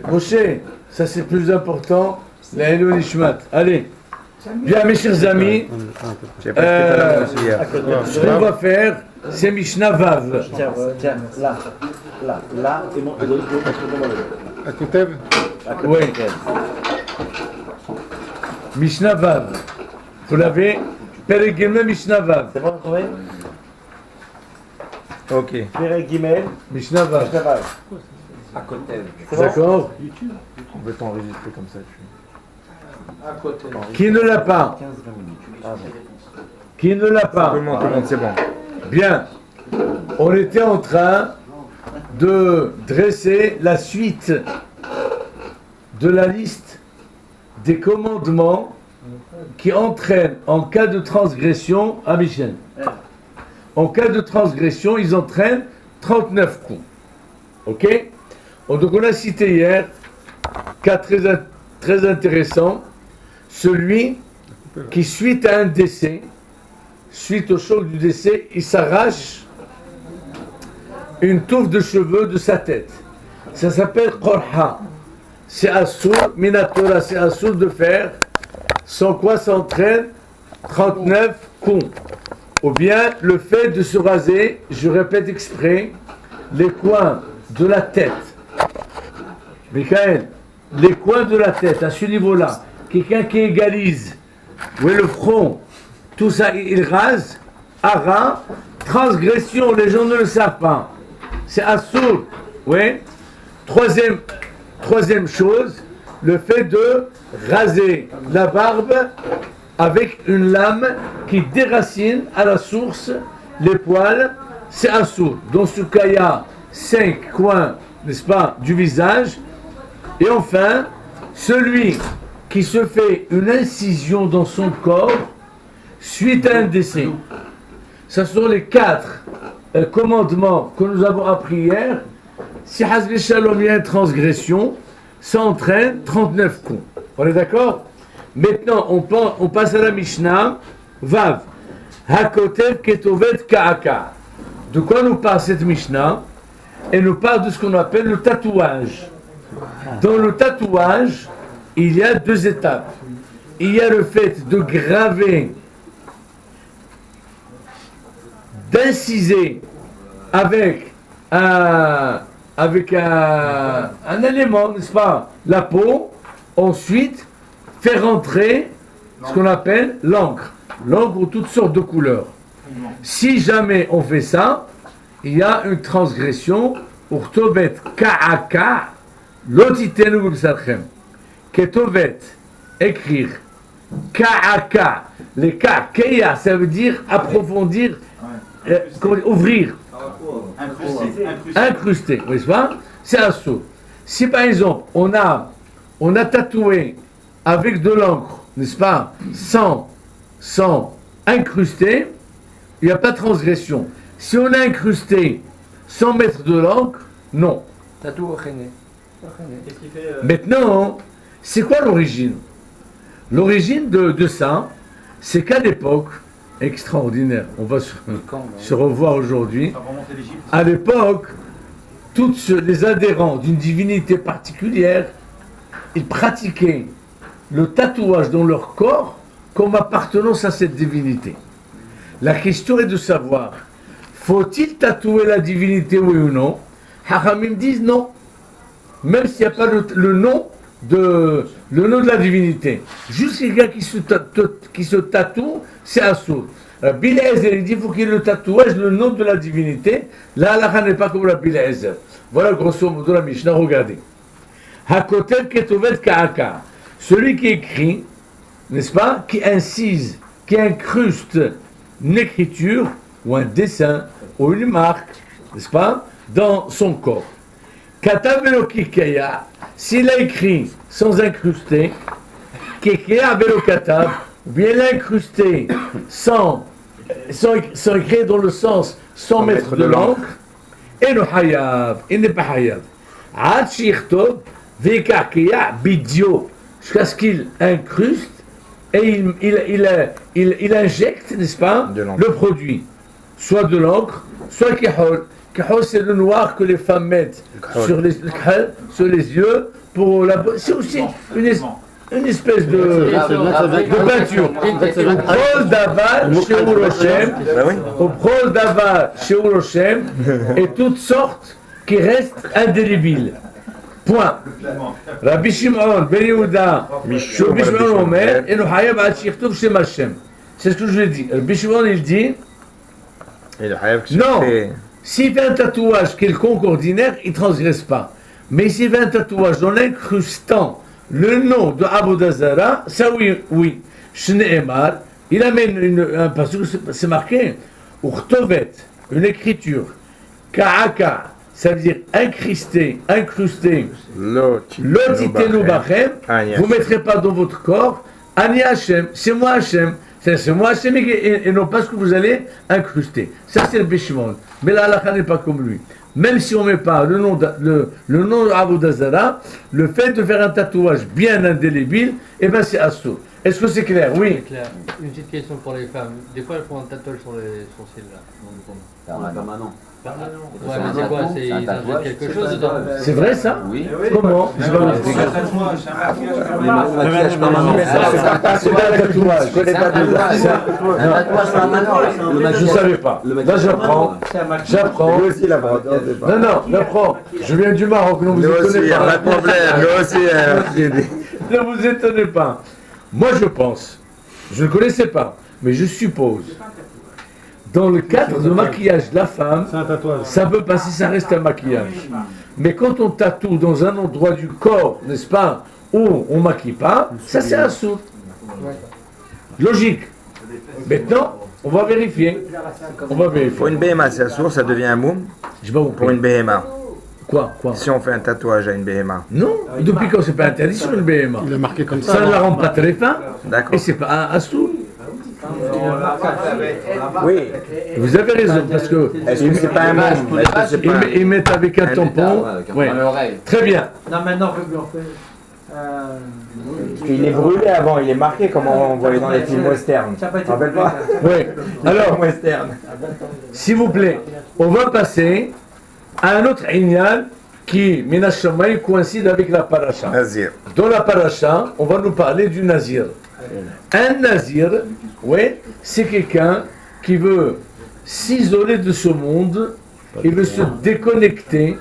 Moshe, ça c'est plus important. La Hello Nishmat. Allez, bien mes chers amis, ce qu'on va faire, c'est Mishnah Vav. Tiens, là, c'est bon. À Koutev. Oui. Mishnah Vav. Vous l'avez? Perek Gimel Mishnah Vav. C'est bon, vous trouvez? Ok. Perek Gimel, Mishnah Vav. Mishnah Vav. À côté. C'est bon? D'accord? On peut t'enregistrer comme ça. À côté. Qui ne l'a pas? 15-20 minutes. Ah, bon. Qui ne l'a pas? Tout le monde, c'est bon. Bien. On était en train de dresser la suite de la liste des commandements qui entraînent en cas de transgression à Michel. En cas de transgression, ils entraînent 39 coups. Ok? Donc on a cité hier cas très intéressant, celui qui suite à un décès, suite au choc du décès, il s'arrache une touffe de cheveux de sa tête. Ça s'appelle Qorha. C'est assour, Minatora, c'est assour de faire, sans quoi s'entraîne 39 coups. Ou bien le fait de se raser, je répète exprès, les coins de la tête. Michael, les coins de la tête, à ce niveau-là, quelqu'un qui égalise, où est le front, tout ça, il rase, hara, transgression, les gens ne le savent pas. C'est assour, oui. Troisième chose, le fait de raser la barbe avec une lame qui déracine à la source les poils, c'est assour. Dans ce cas, il y a 5 coins, n'est-ce pas, du visage. Et enfin, celui qui se fait une incision dans son corps suite à un décès. Ce sont les 4 commandements que nous avons appris hier. Si Hazbi Shalom, il y a une transgression, ça entraîne 39 coups. On est d'accord? Maintenant, on passe à la Mishnah. Vav. Hakotev ketovet ka'aka. De quoi nous parle cette Mishnah? Elle nous parle de ce qu'on appelle le tatouage. Dans le tatouage, il y a 2 étapes. Il y a le fait de graver, d'inciser avec un élément, n'est-ce pas, la peau. Ensuite, faire entrer ce qu'on appelle l'encre. L'encre ou toutes sortes de couleurs. Si jamais on fait ça, il y a une transgression. Urtovet ka'aka, lotitenu b'sarchem. Ketovet, écrire. Ka'aka, les ka, keya, ça veut dire approfondir, ouvrir. Incrusté, n'est-ce pas? C'est un saut. Si par exemple, on a tatoué avec de l'encre, n'est-ce pas, sans incruster, il n'y a pas de transgression. Si on a incrusté sans mettre de l'encre, non. Tatou au Chené. Qu'est-ce qu'il fait Maintenant, c'est quoi l'origine? L'origine de ça, c'est qu'à l'époque, extraordinaire, on va se revoir aujourd'hui, à l'époque, tous les adhérents d'une divinité particulière, ils pratiquaient le tatouage dans leur corps comme appartenance à cette divinité. La question est de savoir, faut-il tatouer la divinité oui ou non? Haramim disent non, même s'il n'y a pas le nom de la divinité. Juste quelqu'un qui se tatoue, c'est assourd. Rabbi Eliezer, il dit qu'il faut qu'il y ait le tatouage, le nom de la divinité. La halakha n'est pas comme Rabbi Eliezer. Voilà grosso modo la Mishnah, regardez. Hakotev ketovet ka'aka. Celui qui écrit, n'est-ce pas, qui incise, qui incruste une écriture ou un dessin ou une marque, n'est-ce pas, dans son corps. Katav velo kikeya, s'il a écrit sans incruster, kikeya velo katav, ou bien l'incruster sans écrire dans le sens, sans mettre de l'encre, et le hayav, il n'est pas hayav. Ad shichtov vekakeya bidio, jusqu'à ce qu'il incruste et il injecte, n'est-ce pas, le produit, soit de l'encre, soit kihol, Kahol, c'est le noir que les femmes mettent sur les yeux pour la. C'est aussi une espèce de peinture. Prol d'avar chez Uroshem, au prol d'avar chez Uroshem, et toutes sortes qui restent indélébiles. Point. Rabbi Shimon ben Yehuda, Rabbi Shimon Omer, et nous hayab ad shirtuv shem Hashem. C'est ce que je lui ai dit. Rabbi Shimon il dit, non, s'il fait un tatouage quelconque ordinaire, il ne transgresse pas. Mais s'il fait un tatouage en incrustant le nom de Avodah Zara, ça oui. Shneemar, il amène parce que c'est marqué, Uchtovet, une écriture, Ka'aka, ça veut dire incrusté, Lotitenu Bachem, vous ne mettrez pas dans votre corps, Ani Hashem, c'est moi Hashem. C'est moi Hashem et non pas ce que vous allez incruster. Ça c'est le Bishimon. Mais la halakha n'est pas comme lui. Même si on ne met pas le nom de Avodah Zara, le fait de faire un tatouage bien indélébile, eh ben c'est assourd. Est-ce que c'est clair? Oui. C'est clair. Une petite question pour les femmes. Des fois, elles font un tatouage sur les sourcils là. Permanent. Ouais, mais c'est quoi? Ils ajoutent quelque chose dedans? C'est vrai ça? Oui. Comment? Je vais vous expliquer. C'est pas un tatouage. Je connais pas de ça. Je ne savais pas. Là j'apprends. Nous aussi, la bas Non, j'apprends. Je viens du Maroc, ne vous étonnez pas. pas de problème. Nous aussi. Ne vous étonnez pas. Moi je pense, je ne connaissais pas, mais je suppose, dans le cadre de maquillage de la femme, ça peut passer, ça reste un maquillage. Mais quand on tatoue dans un endroit du corps, n'est-ce pas, où on ne maquille pas, ça c'est un sourd. Logique. Maintenant, on va vérifier. Pour une BMA, c'est assourd, ça devient un moum. Je vais vous Pour une BMA. Quoi? Si on fait un tatouage à une BMA. Non, depuis quand c'est pas interdit sur une BMA? Il a marqué comme ça. Ça ne la rend pas très fin. D'accord. Et c'est pas un sourd. Oui. Vous avez raison, parce que Est-ce que c'est pas un moum? Est-ce que c'est pas ils mettent avec un tampon. Ouais. Très bien. Non, maintenant, on fait. Parce qu'il est brûlé avant, il est marqué comme on voyait dans les films westerns. Tu te rappelles pas? Oui. Alors, Western. s'il vous plaît, on va passer à un autre ignal qui, Minashamay, coïncide avec la paracha. Nazir. Dans la paracha, on va nous parler du nazir. Un nazir, oui, c'est quelqu'un qui veut s'isoler de ce monde, il veut se déconnecter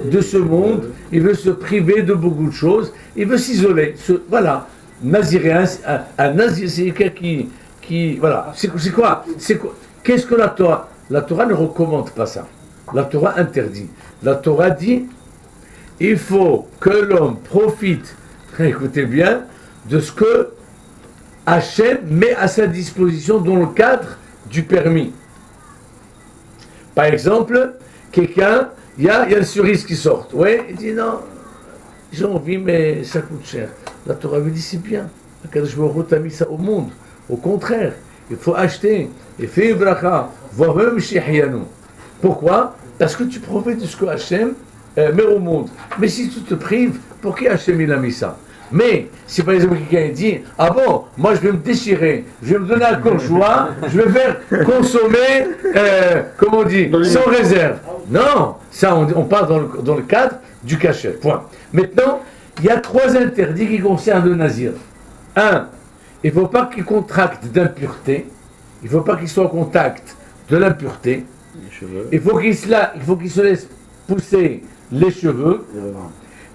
de ce monde, il veut se priver de beaucoup de choses, il veut s'isoler. Voilà, naziréen, un nazir, c'est quelqu'un qui voilà, c'est quoi? Qu'est-ce que la Torah? La Torah ne recommande pas ça. La Torah interdit. La Torah dit, il faut que l'homme profite, écoutez bien, de ce que Hachem met à sa disposition dans le cadre du permis. Par exemple, quelqu'un, il y a une cerise qui sort. Ouais, il dit non, j'ai envie, mais ça coûte cher. La Torah lui dit c'est bien. Akadosh Baruch Hu t'a mis ça au monde. Au contraire, il faut acheter. Et fais une bracha. Voire même shehianu. Pourquoi? Parce que tu profites de ce que Hachem met au monde. Mais si tu te prives, pour qui Hachem il a mis ça? Mais si par exemple quelqu'un dit ah bon, moi je vais me déchirer, je vais me donner un courgeois, je vais faire consommer, comment on dit, sans réserve. Non, ça on parle dans le cadre du cachet. Point. Maintenant, il y a 3 interdits qui concernent le nazir. 1, il ne faut pas qu'il contracte d'impureté, il ne faut pas qu'il soit en contact de l'impureté, il faut qu'il se laisse pousser les cheveux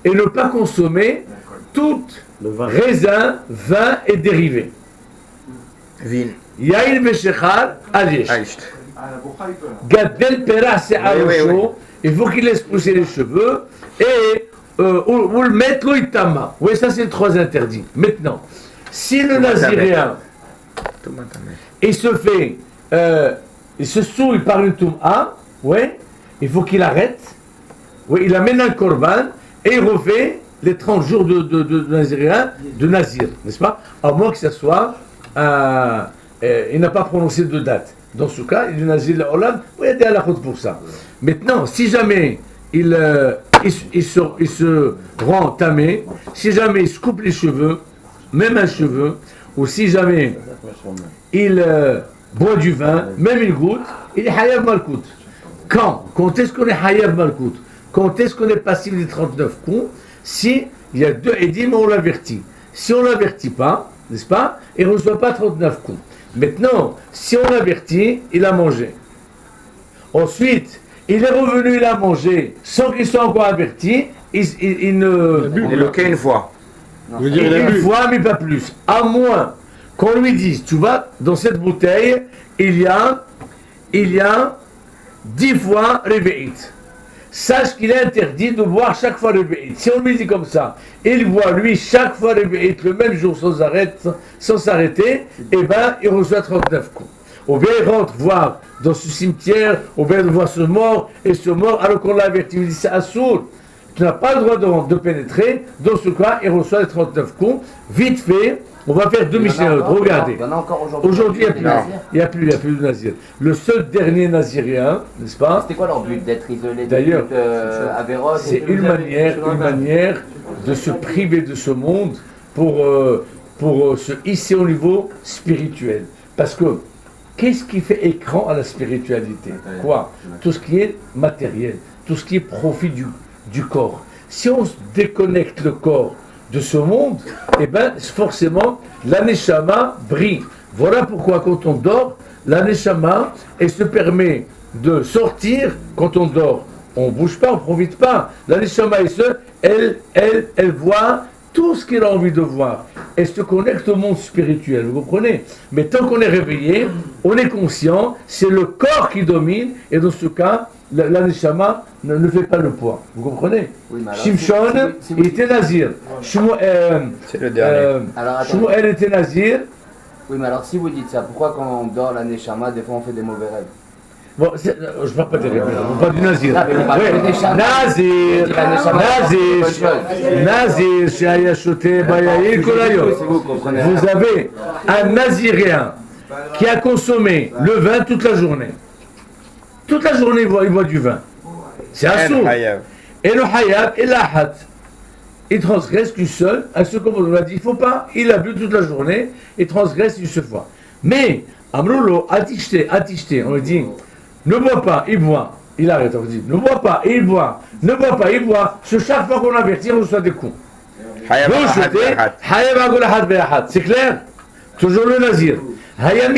et ne pas consommer tout raisin, vin et dérivés. Vin. Yaïn Meshechar Alish. Gadel Pera Se'arosho. Il faut qu'il laisse pousser les cheveux et ou le mettre l'oitama. Oui, ça c'est les 3 interdits. Maintenant, si le naziréen il se fait, il se souille par une toum'a, ouais, il faut qu'il arrête. Oui, il amène un korban et il refait les 30 jours de naziréen, de nazir, n'est-ce pas? À moins que ce soit, il n'a pas prononcé de date. Dans ce cas, il est nazir la Hollande, oui, il y a des halakhot pour ça. Maintenant, si jamais il se rend tamé, si jamais il se coupe les cheveux, même un cheveu, ou si jamais il boit du vin, même il goûte, il est hayab malkout. Quand est-ce qu'on est Hayab Malkout? Quand est-ce qu'on est passif des 39 coups? Si il y a 2 Edim, on l'avertit. Si on ne l'avertit pas, n'est-ce pas, il ne reçoit pas 39 coups. Maintenant, si on l'avertit, il a mangé. Ensuite, il est revenu, il a mangé, sans qu'il soit encore averti, il ne... Il est loqué une fois. Une fois, mais pas plus. À moins qu'on lui dise, tu vois, dans cette bouteille, il y a 10 fois Reve'it. Sache qu'il est interdit de boire chaque fois Reve'it. Si on lui dit comme ça, il boit lui chaque fois Reve'it le même jour sans s'arrêter, eh bien, il reçoit 39 coups. Ou bien il rentre voir dans ce cimetière, ou bien il voit ce mort, et ce mort, alors qu'on l'a averti, il dit c'est assourd. Tu n'as pas le droit de pénétrer. Dans ce cas, il reçoit les 39 coups. Vite fait, on va faire 2 Mishnayot. Regardez. Il y en a encore aujourd'hui. Aujourd'hui, il n'y a plus de Nazir. Le seul dernier Nazirien, n'est-ce pas? C'était quoi leur but? D'être isolé D'ailleurs, Averroès? c'est une manière de se priver de ce monde pour se hisser au niveau spirituel. Parce que, qu'est-ce qui fait écran à la spiritualité? Quoi? Tout ce qui est matériel, tout ce qui est profit du corps. Si on déconnecte le corps de ce monde, eh bien forcément la neshama brille. Voilà pourquoi quand on dort, la neshama, elle se permet de sortir quand on dort. On ne bouge pas, on ne profite pas. La neshama est seule, elle voit tout ce qu'elle a envie de voir. Elle se connecte au monde spirituel, vous comprenez? Mais tant qu'on est réveillé, on est conscient, c'est le corps qui domine, et dans ce cas, la neshama ne fait pas le poids. Vous comprenez? Oui, Shimshon, il était nazir. C'est le dernier. Shmuel était nazir. Oui, mais alors si vous dites ça, pourquoi quand on dort la Neshama, des fois on fait des mauvais rêves? Bon, je ne parle pas des rêves, on parle du nazir. Ah, mais vous parlez de Neshama. Nazir, Shaya Shoté, Bayaïl, Kolayot. Vous avez un naziréen qui a consommé le vin toute la journée. Toute la journée, il boit du vin. C'est un sourd. Et le hayab et l'ahad, il transgresse qu'une seule, à ce qu'on l'a dit, il ne faut pas, il a bu toute la journée, il transgresse une seule fois. Mais, Amroulo, atishté, on lui dit, ne bois pas, il boit. Il arrête, on lui dit, ne bois pas, il boit. Ne bois pas, il boit. Sur chaque fois qu'on avertit, on reçoit des coups. C'est clair? Toujours le nazir. Hayam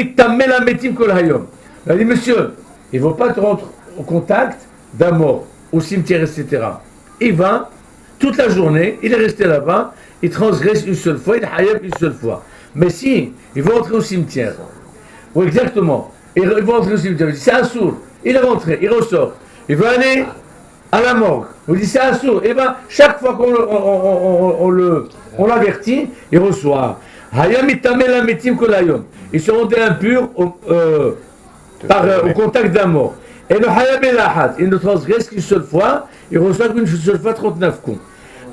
la metim kol hayom. Il a dit, monsieur, il ne faut pas te rendre au contact d'un mort, au cimetière, etc. Il va, toute la journée, il est resté là-bas, il transgresse une seule fois, il hayab une seule fois. Mais si, il va entrer au cimetière, ou exactement, il va entrer au cimetière, c'est un sourd, il est rentré, il ressort, il va aller à la morgue, on dit c'est un sourd, et bien chaque fois qu'on l'avertit, il reçoit. Hayam itamel ametim kolayom. Il se rendait impur au contact d'un mort. Et le hayab et l'ahad, il ne transgresse qu'une seule fois, il reçoit qu'une seule fois 39 coups.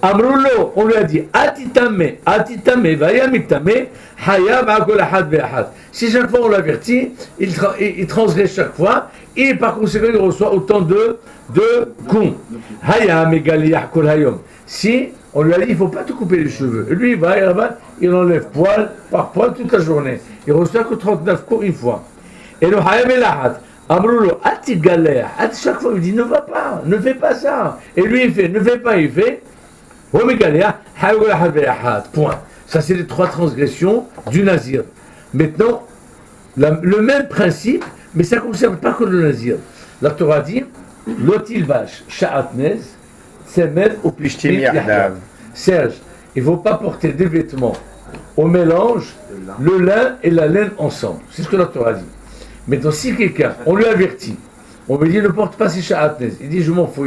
Amroulo, on lui a dit, atitame, vayamitame, hayab akol ahad ve'ahad. Si chaque fois on l'avertit, il transgresse chaque fois, et par conséquent il reçoit autant de coups. Hayam égal yahkol hayom. Si on lui a dit, il ne faut pas te couper les cheveux. Lui, il va, il enlève poil par poil toute la journée. Il reçoit que 39 coups une fois. Et le hayab et l'ahad, Amroulo, ati galère, chaque fois il dit, ne va pas, ne fais pas ça. Et lui il fait, ne fais pas, il fait. Point. Ça c'est les 3 transgressions du nazir. Maintenant, le même principe, mais ça ne concerne pas que le nazir. La Torah dit, l'otil vache, sha'atnez, tsemer ou pishtim yahdav. Serge, il ne faut pas porter des vêtements au mélange, le lin et la laine ensemble. C'est ce que la Torah dit. Maintenant, si quelqu'un, on lui avertit, on lui dit ne porte pas ses sha'atnez, il dit je m'en fous,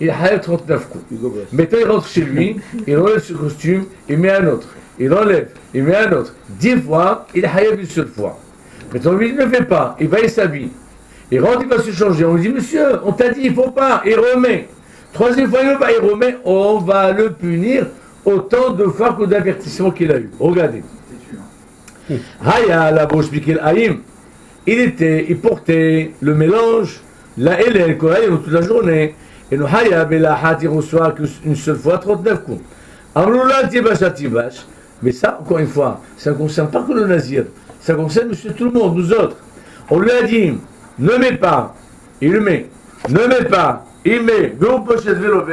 il a 39 coups. Maintenant, il rentre chez lui, il enlève ce costume, il met un autre. Il enlève, il met un autre. 10 fois, il a une seule fois. Maintenant, lui, il ne le fait pas, il va et s'habille. Il rentre, il va se changer. On lui dit, monsieur, on t'a dit, il ne faut pas, il remet. 3e fois, il remet, on va le punir autant de fois que d'avertissement qu'il a eu. Regardez. Haya, la bouche, il portait le mélange, la hélène, toute la journée. Et le hayab et la hat, il reçoit qu'une seule fois 39 coups. Amroula tibash. Mais ça, encore une fois, ça ne concerne pas que le nazir. Ça concerne monsieur tout le monde, nous autres. On lui a dit, ne mets pas il met. Ne met pas, il met. Veut pochette vélo.